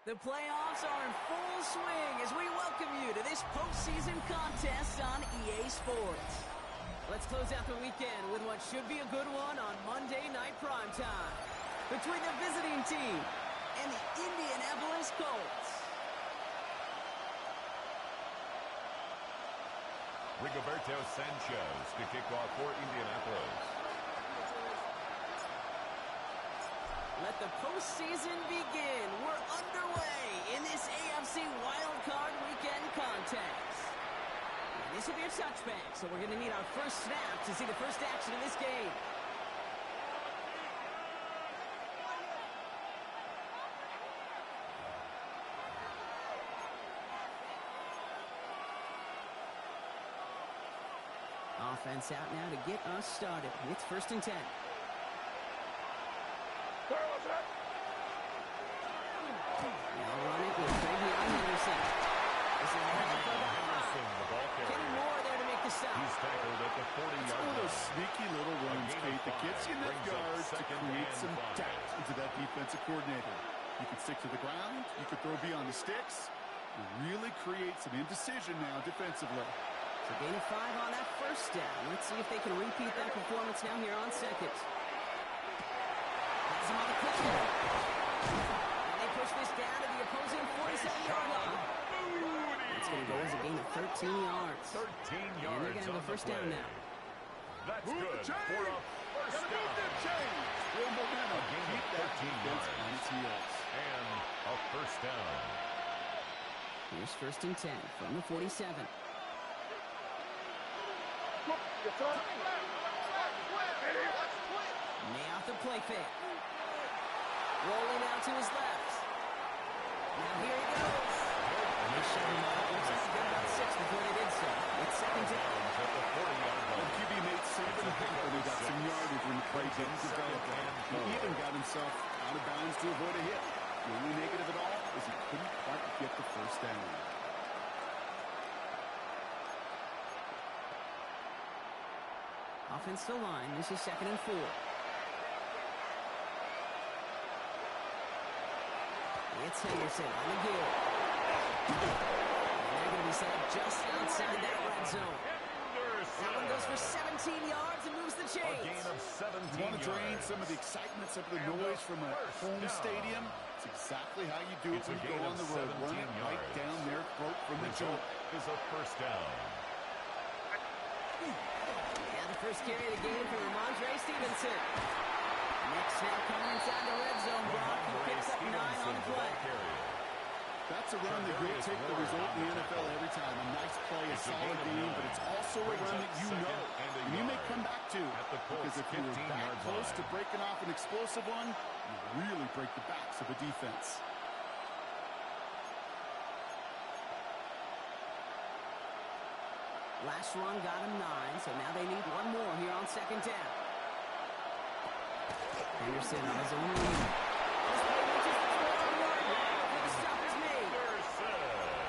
The playoffs are in full swing as we welcome you to this postseason contest on EA Sports. Let's close out the weekend with what should be a good one on Monday Night Primetime between the visiting team and the Indianapolis Colts. Rigoberto Sanchez to kick off for Indianapolis. Let the postseason begin. We're underway in this AFC Wildcard weekend contest. And this will be a touchback, so we're going to need our first snap to see the first action of this game. Offense out now to get us started. It's 1st and 10. Now run it with Henderson. This is Henderson, the ball carrier. Kenny Moore there to make the stop. He's tackled at the 40-yard line. It's one of those sneaky little runs, Kate, that gets you enough yards to create some doubt into that defensive coordinator. You can stick to the ground. You can throw beyond the sticks. You really create some indecision now defensively. So gain of 5 on that first down. Let's see if they can repeat that performance now here on second. Has him on the quick hitter. And they push this down to the opposing 47-yard line. It's going to go as a gain of 13 yards. 13 yards. And they're going to have a first down now. That's good for a first down. Still momentum. Keep that 13 yards on its heels. And a first down. Here's 1st and 10 from the 47. May off the play fake. Rolling out to his left. Now here he goes. They shut him up. Looks like they got about 6 before they did so. It's 2nd down. At the 40-yard line. The QB made 7 when he got some yardage when the play didn't develop. He even got himself out of bounds to avoid a hit. The only negative at all is he couldn't quite get the first down. Offensive line. This is 2nd and 4. It's Henderson on the gill. And they're going to be set up just outside that red zone. That one goes for 17 yards and moves the chains. A gain of 17 You want to drain yards. some of the excitement, some of the noise from a home stadium? It's exactly how you do it when you go on the road. Run it right down their throat from the jump. Is a first down. And the first carry of the game for Ramondre Stevenson. Next snap coming inside the red zone block. He picks up 9 on the play. That's a run that will take the result in the NFL every time. A nice play, a solid game, but it's also a run that you know and you may come back to. Because if you were that close to breaking off an explosive one, you really break the backs of the defense. Last run got him 9, so now they need one more here on 2nd down. Henderson on his own lead. This play reaches the 12-yard line before the stop is made.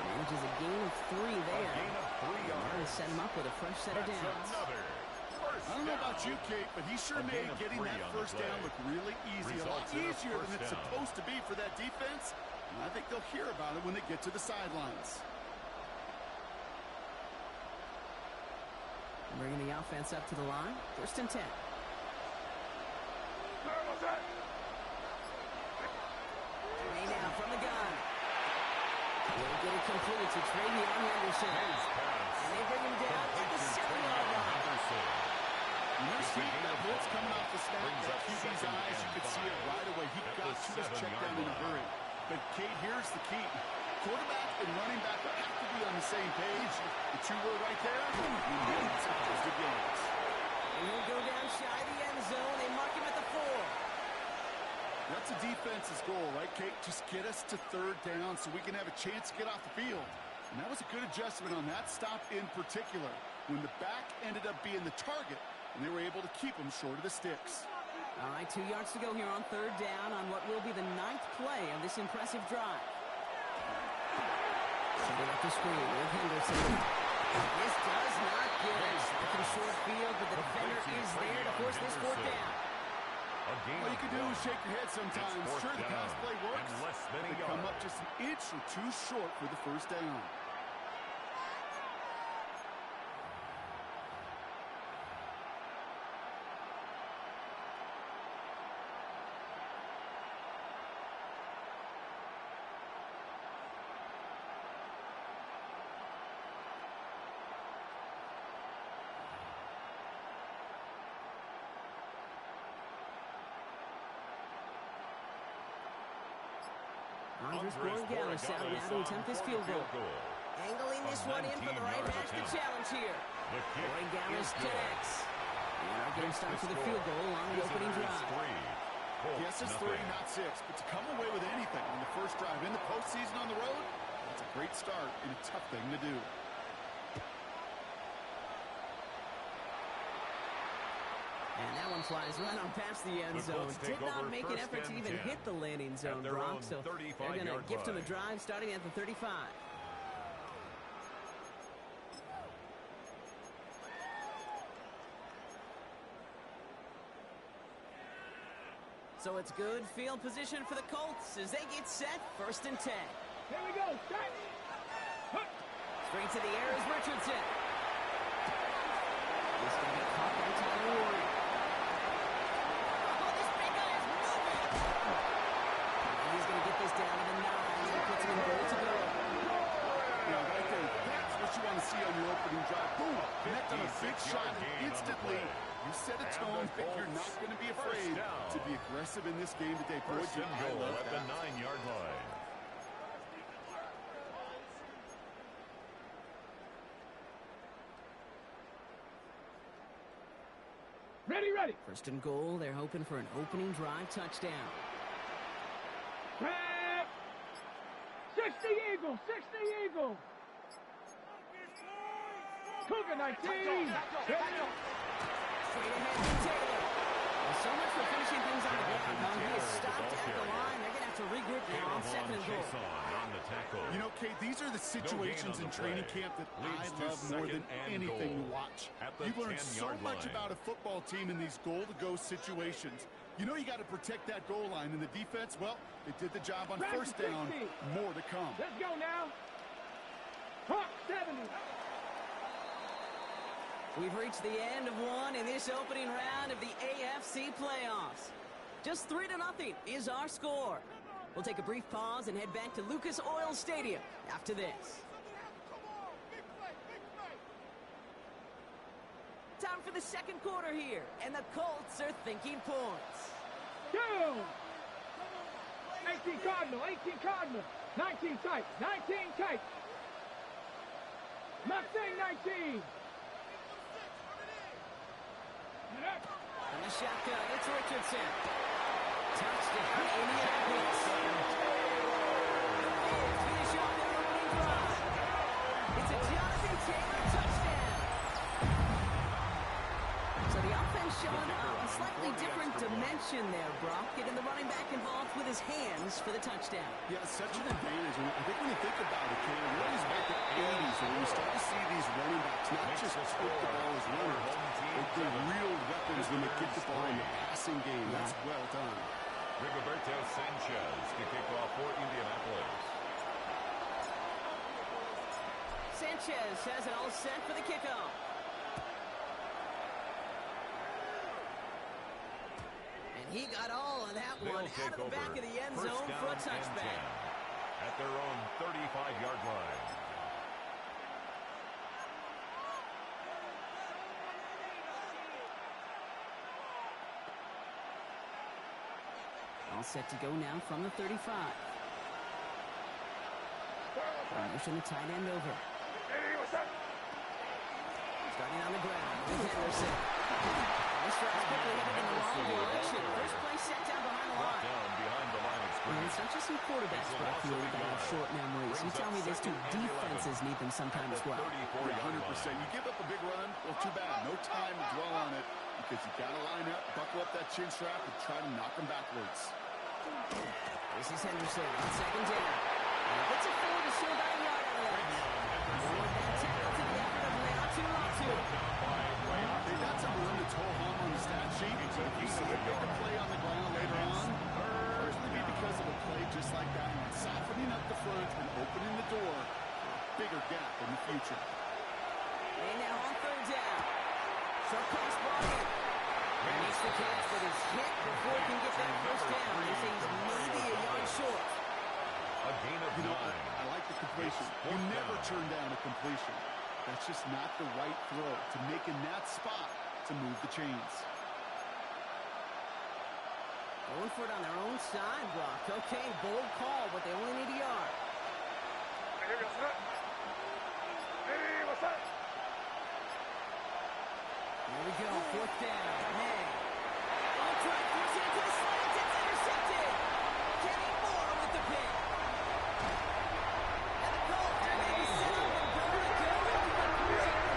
Manages a gain of 3 there. A gain of 3 yards. Now they set him up with a fresh set of downs. I don't know about you, Kate, but he sure made getting that first down look really easy. A lot easier than it's supposed to be for that defense. And I think they'll hear about it when they get to the sidelines. Bringing the offense up to the line. 1st and 10. Three now from the gun. Will get it complete to Travion Henderson. And they bring him down at the 7-yard line. You see that blitz coming off the snap, that QB's eyes, you could see it right away. He got to his check down in a hurry. But, Kate, here's the key. Quarterback and running back have to be on the same page. The 2 were right there. It's positive yards. And he'll go down shy of the end zone. They mark him at the 4. That's a defense's goal, right, Kate? Just get us to 3rd down so we can have a chance to get off the field. And that was a good adjustment on that stop in particular, when the back ended up being the target, and they were able to keep him short of the sticks. All right, 2 yards to go here on 3rd down on what will be the 9th play of this impressive drive. Setting up the screen with Henderson. This does not get it. Second short field, but the defender is there to force this 4th down. A All you can do is shake your head sometimes. Sure, the pass play works. They come up just an inch or two short for the first down. Andres Borregales out now to attempt this field goal. Angling this one in for the right hash to challenge here. Borregales connects. And our game starts with a field goal on the opening drive. Yes, it's 3, not 6, but to come away with anything on the first drive in the postseason on the road, that's a great start and a tough thing to do. And that one flies right on past the end zone. Did not make an effort to even hit the landing zone, Brock. So they're going to gift him a drive starting at the 35. So it's good field position for the Colts as they get set. 1st and 10. Here we go. Straight to the air is Richardson. He's going to get caught by Tyler Warren. Oh, this big guy is moving. And he's going to get this down to the 9 and puts him in goal to go. Yeah, right there. That's what you want to see on your opening drive. Boom. Connect on a big shot and instantly you set a tone that you're not going to be afraid to be aggressive in this game today. Boy, I love at the that. 9-yard line. Ready. 1st and goal. They're hoping for an opening drive touchdown. Grab. 60 Eagle. Cougar 19. Straight ahead to Taylor. Well, so much for finishing things on the ground. He is stopped at the line. They're going to have to regroup now on 2nd and goal. You know, Kate, these are the situations in training camp that I love more than anything to watch. You learn so much about a football team in these goal-to-go situations. You know you got to protect that goal line, and the defense, well, they did the job on 1st down. More to come. Let's go now. Hawk 70. We've reached the end of one in this opening round of the AFC playoffs. Just 3-0 is our score. We'll take a brief pause and head back to Lucas Oil Stadium after this. Time for the 2nd quarter here, and the Colts are thinking points. Go! 18 Cardinal. 19 tight. Mustang 19. From the shotgun, it's Richardson. Touchdown, Indianapolis. Finish off the opening drive. It's a Jonathan Taylor touchdown. So the offense showing a slightly different dimension there, Brock. Getting the running back involved with his hands for the touchdown. Yeah, such an advantage. And I think when you think about it, Kate, it really is back to the 80s when you start to see these running backs not just take the ball as runners, but they're real weapons when they get the ball in the passing game. That's well done. Rigoberto Sanchez to kick off for Indianapolis. Sanchez has it all set for the kickoff. And he got all of that one out of the back of the end zone for a touchback. At their own 35-yard line. All set to go now from the 35. Motion the tight end over. Starting on the ground with Henderson. This drive's quickly headed in the wrong direction. First play set down behind the line. And it's not just some quarterbacks, Brock, who that have short memories. You tell me these two defenses need them sometime as well. 100%. You give up a big run, well, too bad. No time to dwell on it because you got to line up, buckle up that chin strap, and try to knock them backwards. This is Henderson on 2nd down. And he gets it forward to show about a yard out of that. Forward that tackle to the effort of Leatu. Hey, that's a run that's ho-hum on the stat sheet. But if you see a bigger play on the ground, bigger gap in the future. And now on third down. Short pass ball in. And makes the catch, but is hit before he can get that first down. They say he's maybe a yard short. A gain of 9. I like the completion. You never turn down a completion. That's just not the right throw to make in that spot to move the chains. Going for it on their own side, blocked. Okay, bold call, but they only need a yard. Here we go, fourth down. May. On track, forcing it to the slant. It's intercepted. Kenny Moore with the pick. And the call to maybe settle and go to go.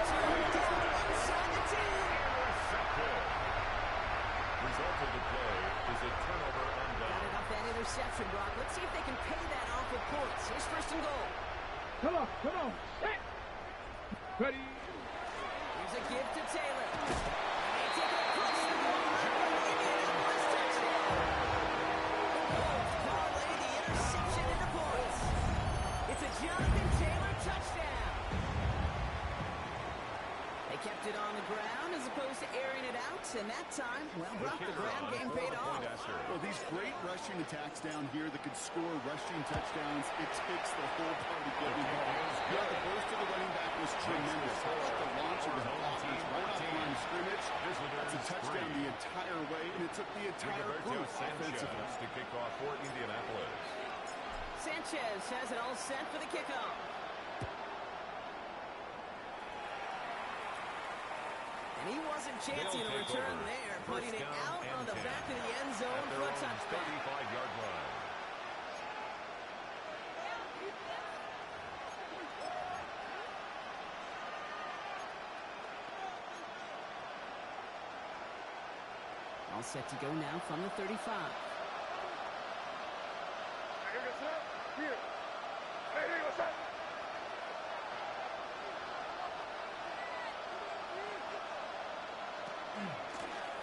Return down inside the 10. Intercepted. Result of the play is a turnover on down. Got it off that interception, Brock. Let's see if they can pay that off with points. Here's first and goal. Come on. Hey. Ready. Here's a give to Taylor. They take it across the goal line. Indianapolis touchdown. The Wolves parlay the interception into points. It's a Jonathan Taylor touchdown. They kept it on the ground as opposed to airing it out, and that time, well, Brock, the ground game paid off. Well, these great rushing attacks down here that could score rushing touchdowns, it takes the whole party getting involved. Yeah, the burst of the running back was tremendous. How about the launch of the offense right off the line of scrimmage? It's a touchdown the entire way, and it took the entire group offensively. To kick off for Indianapolis. Sanchez has it all set for the kickoff. And he wasn't chancing a return there, putting it out on the back of the end zone for a touchdown. 35-yard line. All set to go now from the 35.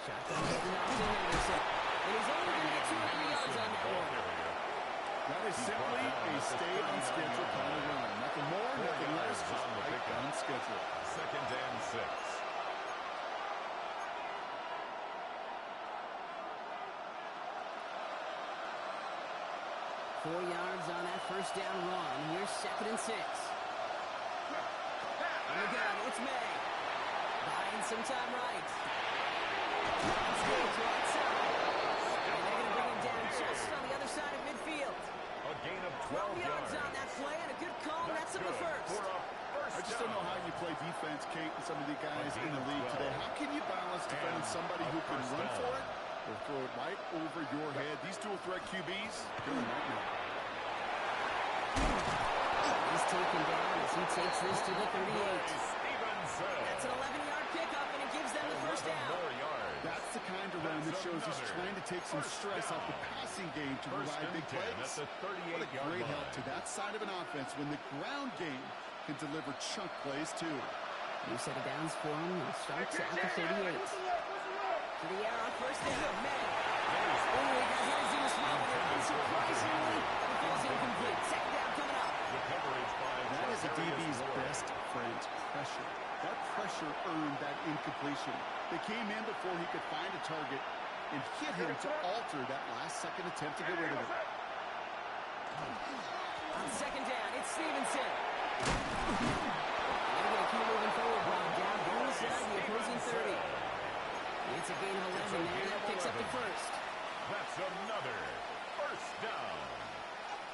Shotgun heading off to Henderson. And he's only going to get 2 or 3 yards on that one. That is simply a stay on schedule kind of run. Nothing more, nothing less, just right on schedule. 2nd and 6. Four yards on that first down run. Here's 2nd and 6. On the gun, it's May. Buying some time right. Let's go to right side. And they're going to bring him down just on the other side of midfield. A gain of 12 yards on that play, and a good call. That's in the first. I just don't know how you play defense, Kate, and some of the guys in the league today. How can you balance defending somebody who can run for it or throw it right over your head? These dual threat QBs, doing right now. He's taken down as he takes this to the 38. That's an 11-yard pickup, and it gives them the first down. That's the kind of run that shows he's trying to take some stress off the passing game to provide big plays. What a great help to that side of an offense when the ground game can deliver chunk plays too. New set of downs for him. He starts at the 38. To the air on first down. May. Oh, he got hit as he was swapping it. Unsurprisingly, it falls incomplete. 2nd down coming up. That is a DB's best friend, pressure. That pressure earned that incompletion. They came in before he could find a target and hit him to alter that last-second attempt to get rid of it. On 2nd down, it's Stevenson. They're going to keep moving forward, Bob. Down inside the opposing 30. It's a gain of 11 there. That picks up the first. That's another first down.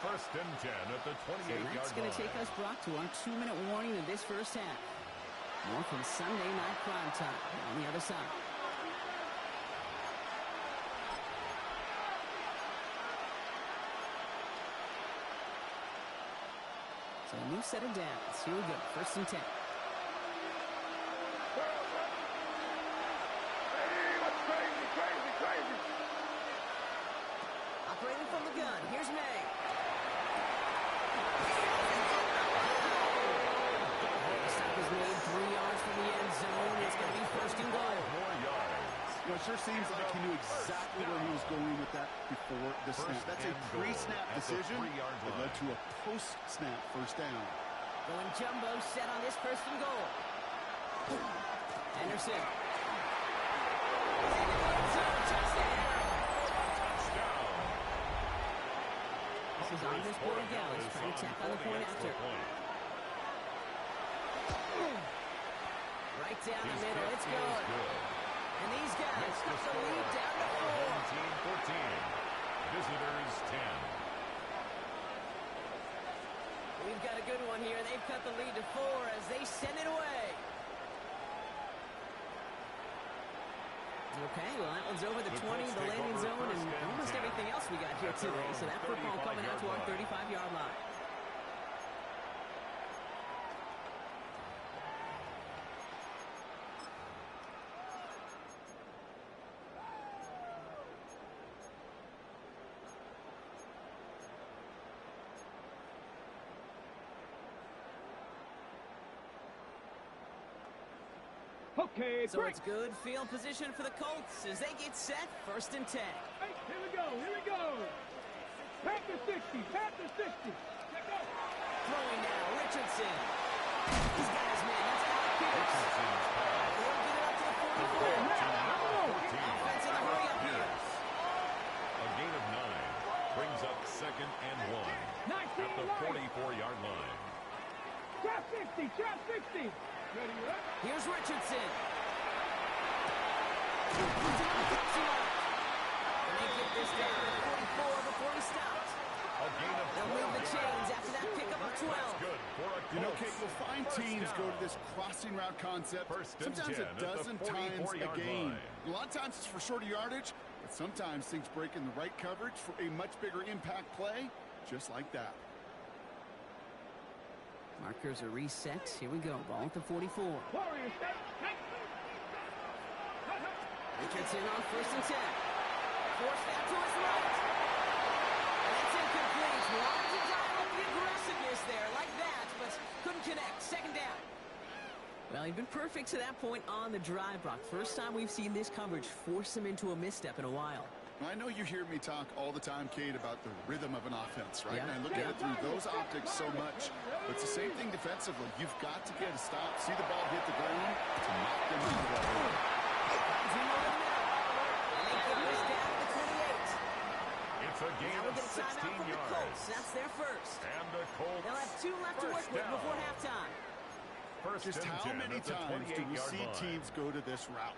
1st and 10 at the 28-yard line. That's going to take us, Brock, to our 2-minute warning of this first half. More from Sunday Night Prime Time on the other side. So a new set of downs. Here we go. 1st and 10. Operating from the gun. Here's May. Stop is made 3 yards from the end zone. It's going to be 1st and goal. You know, it sure seems like he knew exactly where he was going with that before the snap. That's a pre-snap decision that led to a post-snap first down. Going jumbo set on this first and goal. Anderson. This is Andres Borregales trying to tack on the point after. Right down the middle. It's good. And these guys cut the lead down to 4. 14. Visitors 10. We've got a good one here. They've cut the lead to 4 as they send it away. Okay, well, that one's over the 20, the landing zone, and almost everything else we got here today. So that football coming out to our 35-yard line. Okay, so it's good field position for the Colts as they get set. 1st and 10. Hey, here we go. Panther 60. Let's go. Throwing now, Richardson. He's got his man. That's Alec Pierce. They'll get it up to the 44. Offense in the hurry up here. A gain of 9 brings up 2nd and 1 at the 44-yard line. Trap 60. Ready up. Here's Richardson. And they get this down to 44 before he stops. They'll move the chains after that pickup of 12. You know, Kate, you'll find teams go to this crossing route concept sometimes a dozen times a game. A lot of times it's for shorter yardage, but sometimes things break in the right coverage for a much bigger impact play, just like that. Markers are reset. Here we go. Ball at the 44. Richardson on 1st and 10. Forced that to his right. And it's incomplete. Wanted to dial up the aggressiveness there like that, but couldn't connect. 2nd down. Well, he'd been perfect to that point on the drive, Brock. First time we've seen this coverage force him into a misstep in a while. I know you hear me talk all the time, Kate, about the rhythm of an offense, right? Yeah. And I look at it through those optics so much. But it's the same thing defensively. You've got to get a stop, see the ball hit the ground to knock them into the hole. It's a gain of 16 yards. That's their first. And the Colts. They'll have 2 left to work with before halftime. Just how many times do we see teams go to this route?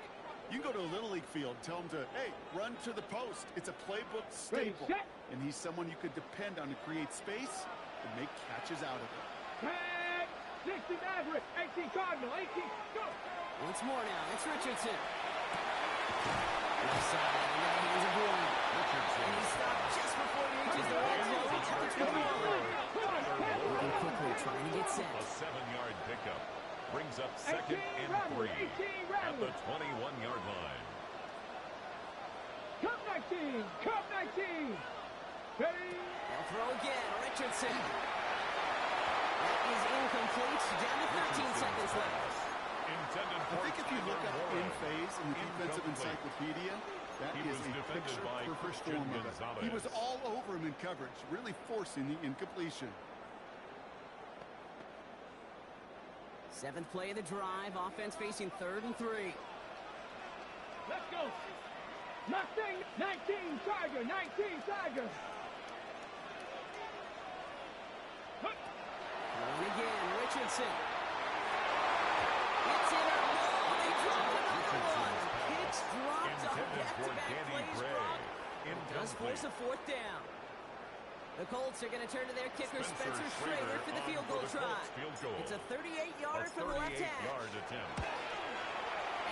You can go to a Little League field, tell them to, hey, run to the post. It's a playbook staple. And he's someone you could depend on to create space and make catches out of it. 60 Maverick, 18 Cardinal, 18, go! Once more now, it's Richardson. Left side, into the hands of Bourne. Richardson. And he stopped just before he reaches the red zone at the 21. Moving quickly, trying to get set. A 7-yard pickup. Brings up 2nd and 3 at the 21-yard line. Cup 19! Ready? They'll throw again, Richardson. That is incomplete, down to 13 seconds left. I think if you look up in phase in the defensive encyclopedia, that is a picture-perfect form of it. He was all over him in coverage, really forcing the incompletion. 7th play of the drive. Offense facing 3rd and 3. Let's go. Mustang, 19, Tiger, 19, Tiger. And again, Richardson. It's in a row. They drop another one. It's dropped on back-to-back plays, Brock. It does force a 4th down. The Colts are going to turn to their kicker, Spencer Schrader, for the field goal try. It's a 38-yarder from the left hash.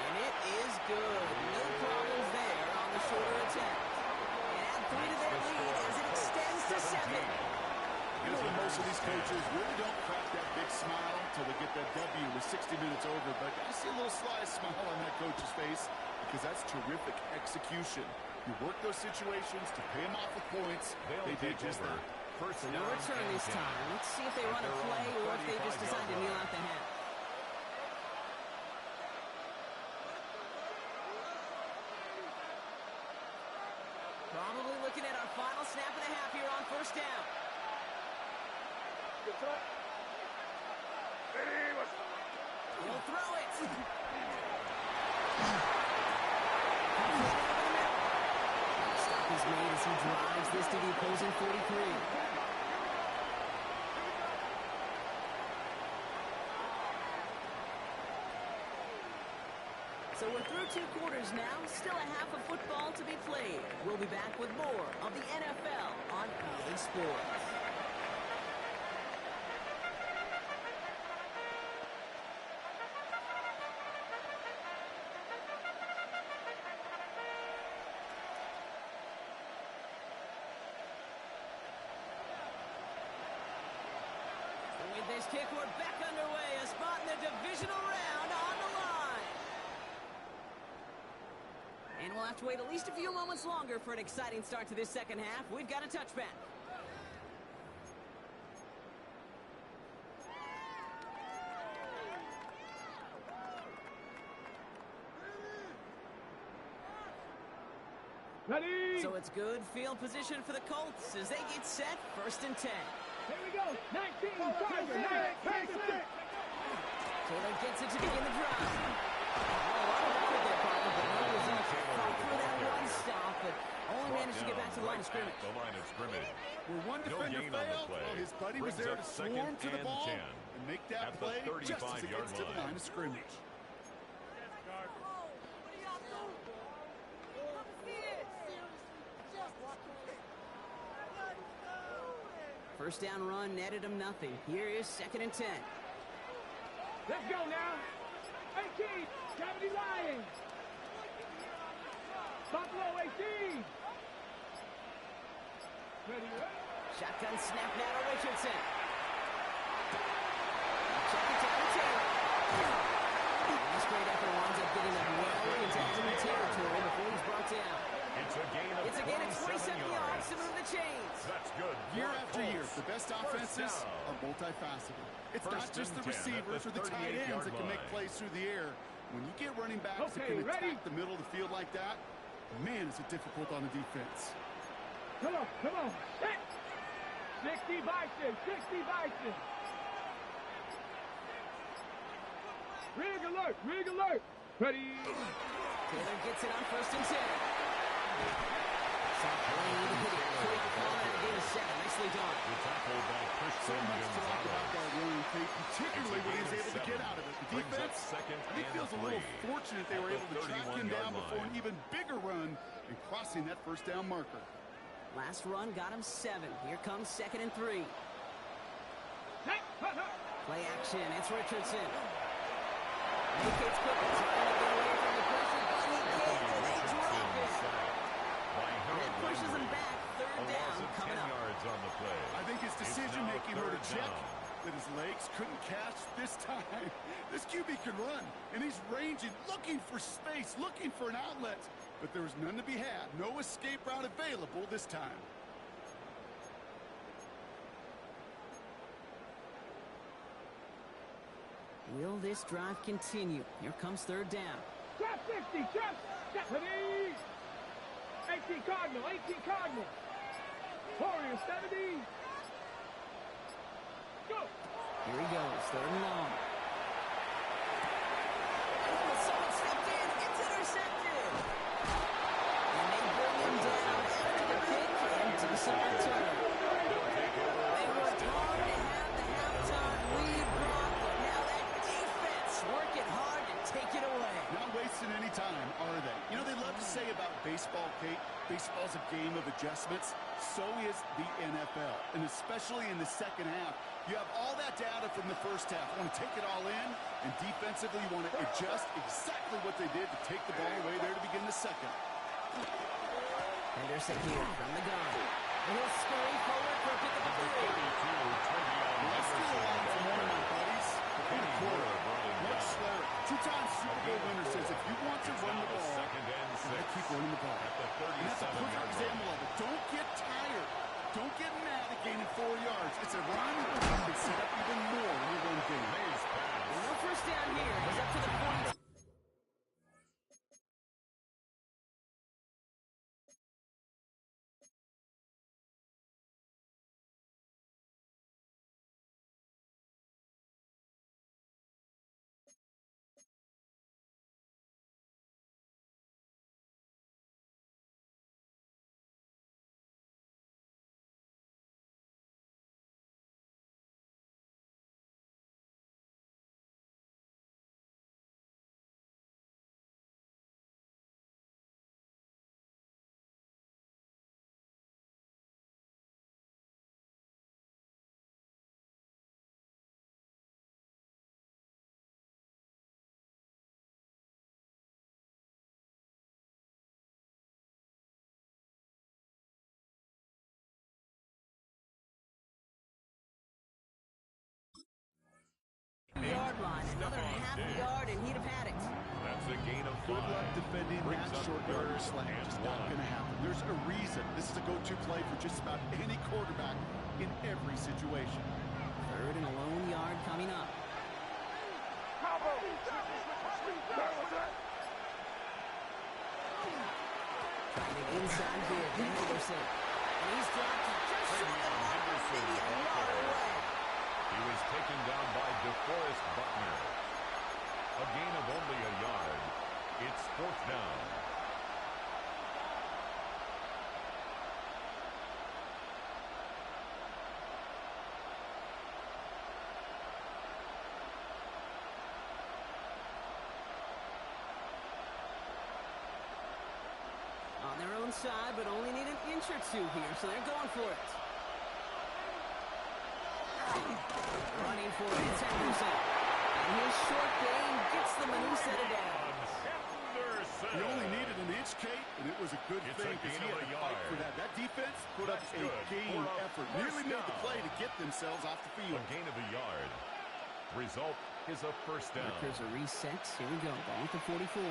And it is good. No problems there on the shorter attempt. And add 3 to their lead as it extends to 7. You know, most of these coaches really don't crack that big smile until they get that W with 60 minutes over. But I see a little sly smile on that coach's face because that's terrific execution. You work those situations to pay them off with points. They did just that. So no return this time. Let's see if they run a play or if they just decide to kneel out the half. Probably looking at our final snap of the half here on 1st down. He'll throw it. Stop is made as he drives this to the opposing 43. So we're through 2 quarters now, still a half of football to be played. We'll be back with more of the NFL on EA Sports. With this kick, we're back underway. A spot in the divisional round on the line. And we'll have to wait at least a few moments longer for an exciting start to this second half. We've got a touchback. Ready? So it's good field position for the Colts as they get set, 1st and 10. Here we go. 19, Tiger, 9, 6. Taylor gets it to begin the drive. A lot of effort there, Carter, but he was fought through that one stop, but only managed to get back to the line of scrimmage. The line of scrimmage. Where one defender failed, well, his buddy was there to swarm to the ball and make that play just as it gets to the line of scrimmage. First down run netted him nothing. Here is 2nd and 10. Let's go now. 18, 70 Lions. Buffalo 18. Ready? Shotgun snap now to Richardson. Check it down to Taylor. This great effort winds up getting them well into enemy territory before he's brought down. It's a gain of 27 yards to move the chains. That's good. Year after year, the best offenses are multifaceted. It's not just the receivers or the tight ends that can make plays through the air. When you get running backs that can attack the middle of the field like that, man, is it difficult on the defense. Come on, come on. 60 Bison, 60 Bison. Rig alert, rig alert. Ready. Taylor gets it on 1st and 10. Soft lane, hit it quick, call out a gain of 7. Nicely done. The tackle by So much to like about that run, Kate, particularly when he's able to get out of it. The defense, I think, feels a little fortunate they were able to track him down before an even bigger run and crossing that 1st down marker. Last run got him 7. Here comes 2nd and 3. Play action. It's Richardson. Indicates quickly, trying to get away from the pressure, but he can't, and they drop it. That pushes him back. 3rd down coming up. I think his decision-making hurt a check that his legs couldn't catch this time. This QB can run, and he's ranging, looking for space, looking for an outlet. But there was none to be had. No escape route available this time. Will this drive continue? Here comes 3rd down. Trap 60, trap. Ready. 18 Cardinal, 18 Cardinal. Warrior 70. Go. Here he goes, 3rd and long. Oh, someone stepped in. It's intercepted. And they bring him down after the kick and decent return. They worked hard to have the halftime lead, Brock, but now that defense working hard to take it away. Not wasting any time, are they? You know, they love to say about baseball, Kate, baseball's a game of adjustments. So is the NFL, and especially in the second half. You have all that data from the first half. You want to take it all in, and defensively you want to adjust exactly what they did to take the ball away there to begin the second. Henderson here from the gun. And he'll scurry forward for a pickup of 3. Let's do a lot from one of my buddies. In a quarter, much slower. 2-time Super Bowl winner says if you want to run the ball, you got to keep running the ball. And that's a perfect example of it. Don't get tired. Don't get mad at gaining 4 yards. It's a run that set up even more in your run game. No 1st down here. He's up to the 42. Another half yard, and he'd have had it. That's a gain of 5. Good luck defending that short yardage slant. Just not going to happen. There's a reason this is a go-to play for just about any quarterback in every situation. Third and a lone yard coming up. Trying to inside here to Henderson. And he's dropped just short of the mark, maybe a yard away. He was taken down by DeForest Buckner. A gain of only a yard. It's 4th down. On their own side, but only need an inch or two here, so they're going for it. Running for it, it's Henderson. And his short game gets them a new set of downs. He only needed an inch, Kate, and it was a good thing because he had to fight for that. That defense put up a game effort. Nearly made the play to get themselves off the field. A gain of a yard. Result is a 1st down. Markers are reset. Here we go. Ball at the 44.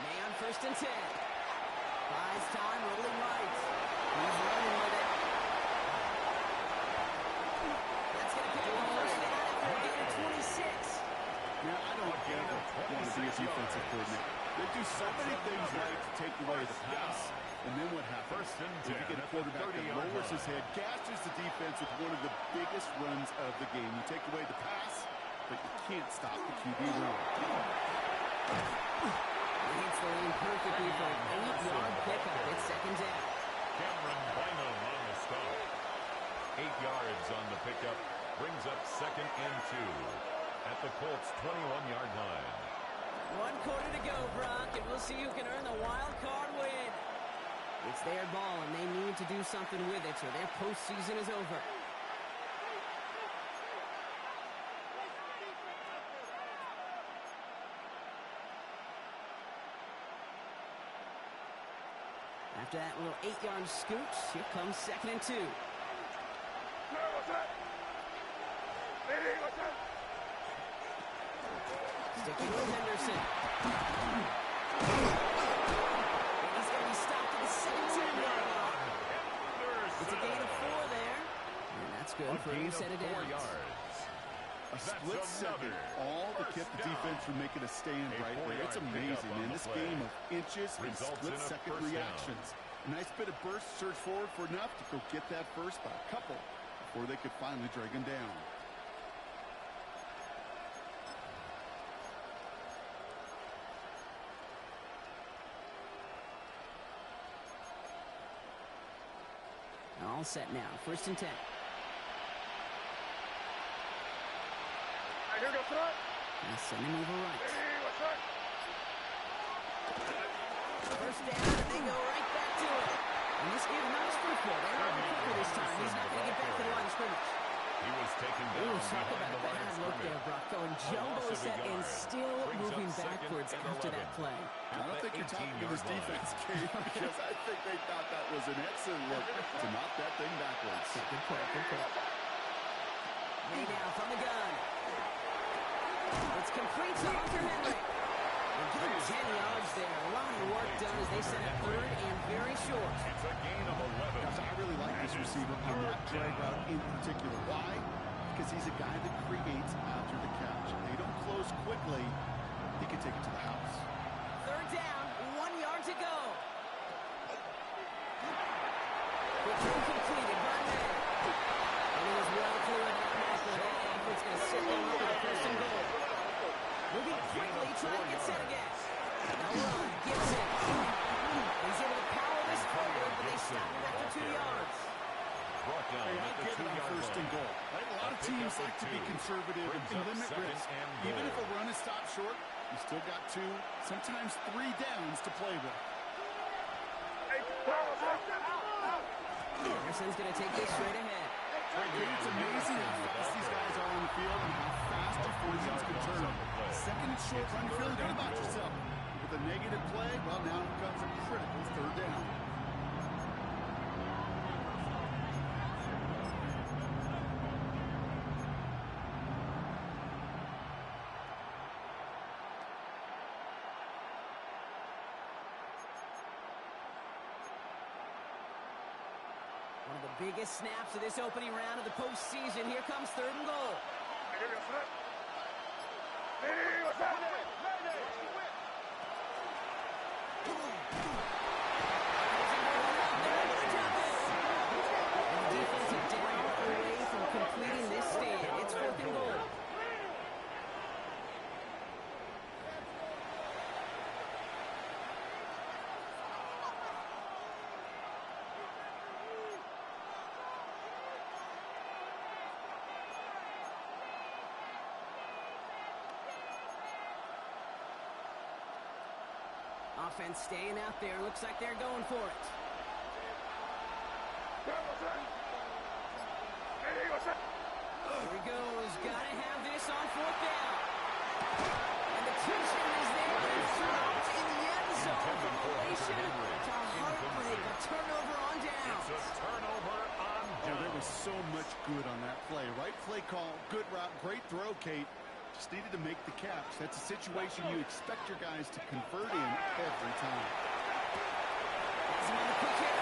May on 1st and 10. Buys time, rolling right. He's running with it. That's going to pick up a 1st down after a gain of 26. Now, I don't want to be a defensive coordinator. They do so many things right to take away the pass. And then what happens? If you get a quarterback that lowers his head, gashes the defense with one of the biggest runs of the game. You take away the pass, but you can't stop the QB run. He hits the lane perfectly for an 8-yard pickup. It's 2nd down. Cameron Bynum on the stop. 8 yards on the pickup. Brings up 2nd and 2. At the Colts' 21-yard line. 1 quarter to go, Brock, and we'll see who can earn the wild card win. It's their ball, and they need to do something with it, or their postseason is over. After that little 8-yard scooch, here comes 2nd and 2. Sticking with Henderson. And he's going to be stopped at the 17-yard line. It's a gain of 4 there. And that's good for a new set of downs. A split second, all to keep the defense from making a stand right there. It's amazing, man. This game of inches and split-second reactions. A nice bit of burst, surge forward for enough to go get that first by a couple before they could finally drag him down. All set now. 1st and 10. And send him over right. 1st down, and they go right back to it. And this gives nice football. They're not quicker this time. He's not going to get back to the line of scrimmage. He was taken down. Ooh, talk about a bad look there, Brock. Going jumbo set and still moving backwards after that play. I don't think you're talking to this defense, Kate, because I think they thought that was an excellent look to knock that thing backwards. Good play, good play. Way down from the gun. It's complete to Hunter Henry. A good 10 yards there. A lot of work done as they set a 3rd and very short. It's a gain of 11. Gosh, I really like this receiver on that drag route in particular. Why? Because he's a guy that creates after the catch. They don't close quickly. He can take it to the house. 3rd down, 1 yard to go. Return completed by Mayer. And it was well clear of that Michael. That effort's going to set them up with a 1st and goal. Moving quickly, trying to get set again. No run, gets it. He's able to power this forward, but they stop him after 2 yards. Brought down at the 2-yard 1st and goal. Right? A lot of teams like to be conservative and limit risk. Even if a run is stopped short, you still got 2, sometimes 3 downs to play with. Anderson's going to take this straight ahead. It's amazing how fast these guys are on the field and how fast your fortunes can turn. 2nd and short run, you're feeling good about yourself. With a negative play, well, now comes a critical 3rd down. biggest snaps of this opening round of the postseason. Here comes 3rd and goal. And the defense is down away from completing this stand. It's 4th and goal. Offense staying out there. Looks like they're going for it. Here he goes. Gotta have this on 4th down. And the touchdown is there. It's dropped in the end zone from elation to heartbreak. A turnover on downs. It's a turnover on downs. Oh, there was so much good on that play. Right play call, good route, great throw, Kate. Just needed to make the catch. That's a situation you expect your guys to convert in every time. Has him on the quick hit.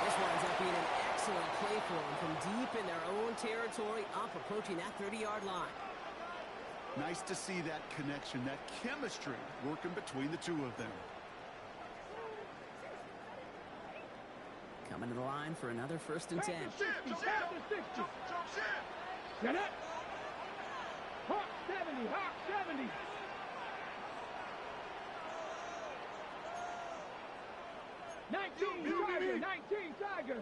This winds up being an excellent play for them from deep in their own territory, up approaching that 30-yard line. Nice to see that connection, that chemistry working between the two of them. Coming to the line for another 1st and 10. Pass to 60. Get it. Hawk 70. Hawk 70. Tiger. 19 Tiger.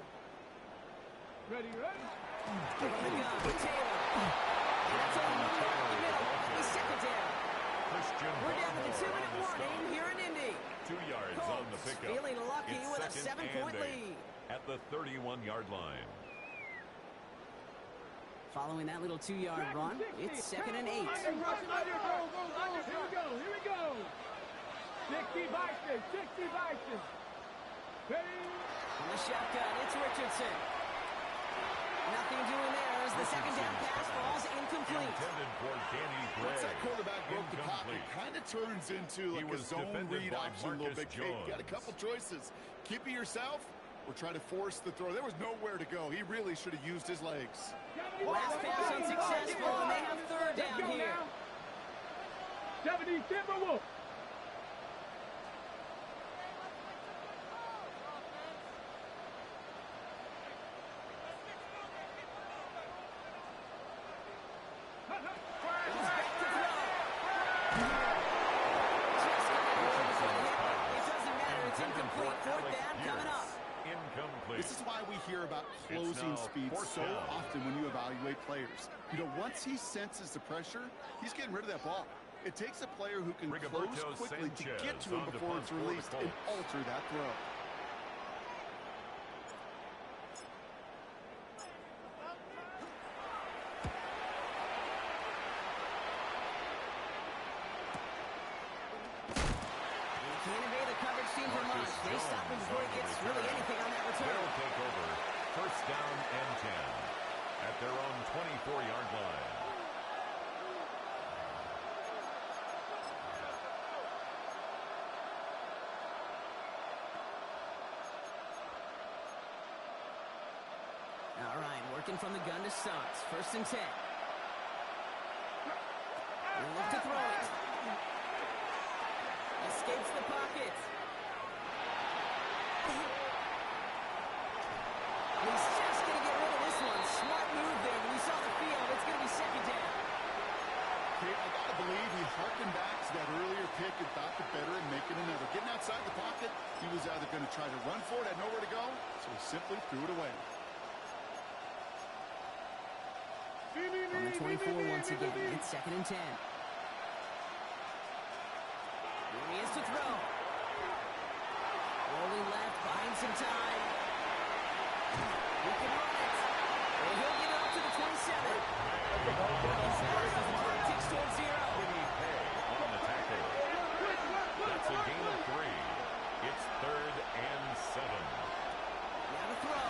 Ready. Give him the gun with Taylor. And that's only 1 yard in the middle. That'll be 2nd down. We're down to the 2-minute warning here in Indy. 2 yards Colts on the pickup. feeling lucky It's with a 2nd 7-point and 8 lead. at the 31-yard line. Following that little 2-yard run, it's 2nd and 8. Here we go. 60 Bison. Ready. On the shotgun, it's Richardson. Nothing doing there as the 2nd down pass falls incomplete. Intended for Danny Gray. Once that quarterback broke the pocket, Incomplete. kind of turns into like a zone read option a little bit. You got a couple choices. Keep it yourself or try to force the throw. There was nowhere to go. He really should have used his legs. Last pass unsuccessful, and they have 3rd down here. 70 Timberwolves. This is why we hear about closing speed so often when you evaluate players. You know, once he senses the pressure, he's getting rid of that ball. It takes a player who can close quickly to get to him before it's released and alter that throw. Can't evade the coverage team for much. They stop him before he gets really anything on that return. They'll take over 1st down and 10 at their own 24-yard line. All right, working from the gun to Suggs. 1st and 10. He'll look to throw it. Escapes the pocket. He's just going to get rid of this one. Smart move there. When he saw the field, it's going to be 2nd down. Okay, I got to believe he harkened back to that earlier pick and thought the better and make it another. Getting outside the pocket, he was either going to try to run for it, had nowhere to go, so he simply threw it away. On the 24 once again. It's 2nd and 10. Here he is to throw. Rolling left, buying some time. He can run it. Well, he'll get it up to the 27. Ticks towards 0. On the tackle. That's a gain of 3. It's 3rd and 7. Now to throw.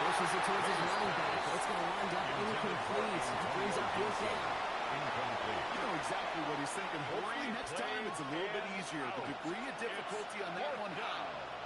Pushes it towards his running back. It's going to wind up incomplete. He brings up 4th down. Incomplete. You know exactly what he's thinking. Hopefully next time it's a little bit easier. The degree of difficulty on that one.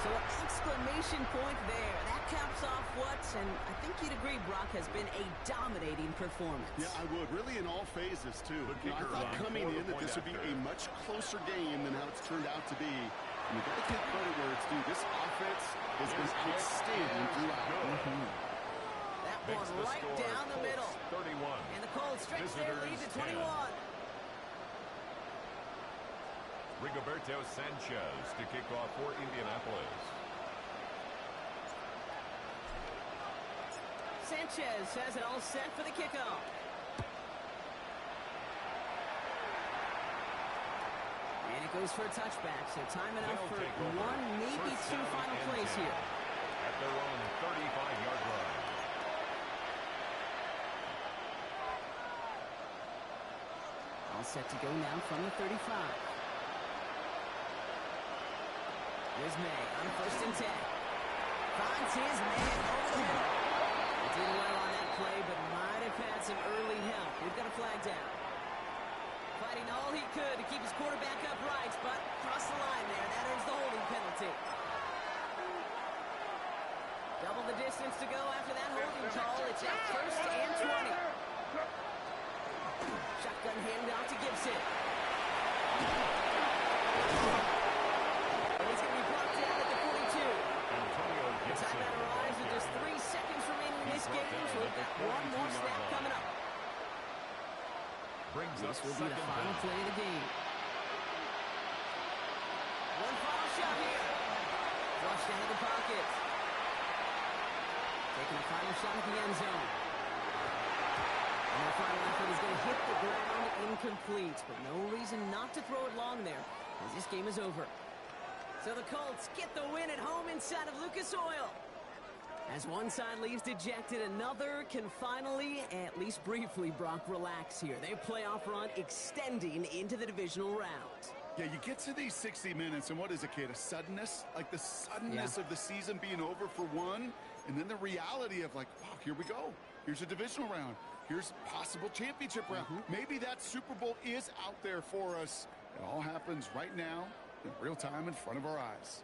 So an exclamation point there. That caps off what, and I think you'd agree, Brock, has been a dominating performance. Yeah, I would. Really in all phases, too. You know, I thought coming in that this would be a much closer game than how it's turned out to be. And you've got to take credit where it's due. This offense has been outstanding throughout. That one right down the middle. 31. And the Colts stretch their lead to 21. Rigoberto Sanchez to kick off for Indianapolis. Sanchez has it all set for the kickoff. And it goes for a touchback, so timing out for one, maybe two final plays here. At their own 35-yard line. All set to go now from the 35. Here's May on 1st and 10. Finds his man over the middle. He did well on that play, but might have had some early help. We've got a flag down. Fighting all he could to keep his quarterback upright, but crossed the line there. That earns the holding penalty. Double the distance to go after that holding call. It's at 1st and 20. Shotgun handoff to Gibson. He's going to be brought down at the 42. The timeout arrives with just 3 seconds remaining in this game, so we've got one more snap coming up. This will be the final play of the game. One final shot here. Flushed out of the pocket. Taking a final shot at the end zone. And that final effort is going to hit the ground incomplete, but no reason not to throw it long there, as this game is over. So the Colts get the win at home inside of Lucas Oil. As one side leaves dejected, another can finally, at least briefly, Brock, relax here. Their playoff run extending into the divisional round. Yeah, you get to these 60 minutes, and what is it, Kate? A suddenness? Like the suddenness of the season being over for one, and then the reality of like, wow, here we go. Here's a divisional round. Here's possible championship round. Maybe that Super Bowl is out there for us. It all happens right now in real time in front of our eyes.